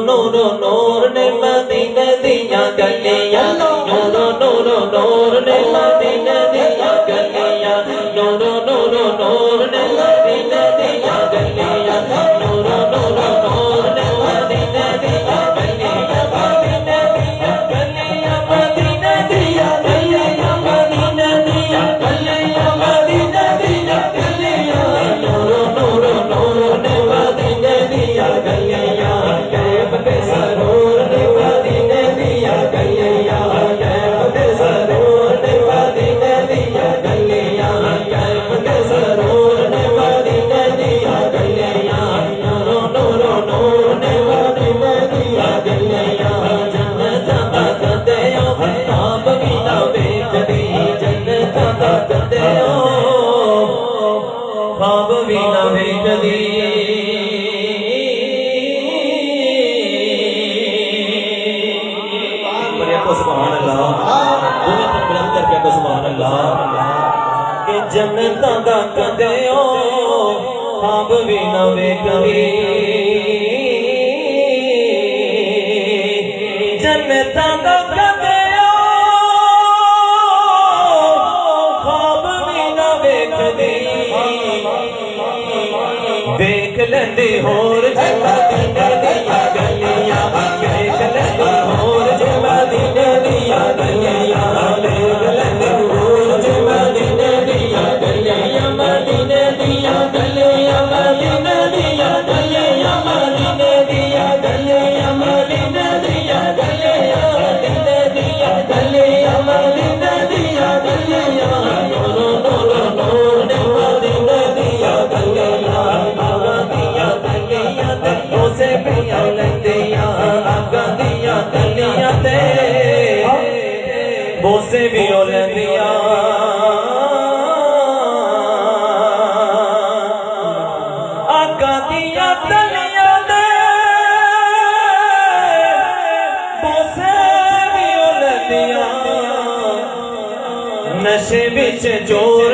नूर नूर ने मदीने दिया गलियां नूर नूर नूर ने मदीने दिया गलियां नूर नूर नूर ने मदीने दिया गलियां नूर नूर नूर ने मदीने दिया गलियां मदीने दिया गलियां मदीने दिया गलियां मदीने दिया गलियां मदीने दिया गलियां नूर नूर नूर ने मदीने दिया गलियां सरूर ने मदीने दिया गलियां कैफ के सरूर ने मदीने दिया गलियां कैफ के सरूर ने मदीने दिया गलियां नूर नूर नूर ने मदीने दिया गलियां जन्नत दा कदयो ख्वाब भी ना वेखदी जन्नत दा कदयो ख्वाब भी ना वेखदी सुभान अल्लाह दुनिया तक बुलंद करके को सुभान अल्लाह कि जन्नत दा कदयो ख्वाब भी ना वेखदी जन्नत दा कदयो ख्वाब भी ना वेखदी देख लेंदी होर मदीने दिया गलियां देख लेंदी होर मदीने दिया गलियां देख लेंदी होर मदीने दिया गलियां मदीने दिया गलियां मदीने दिया गलियां मदीने दिया गलियां मदीने दिया गलियां मदीने दिया गलियां मदीने दिया गलियां नूर नूर नूर ने मदीने दिया गलियां आगा दिया गलियां दिलों से पिया लेंदियां आगा दिया गलियां ते बोसे भी हो लेंदियां आगा दिया गलियां ते बोसे भी हो लेंदियां नशे विच जोर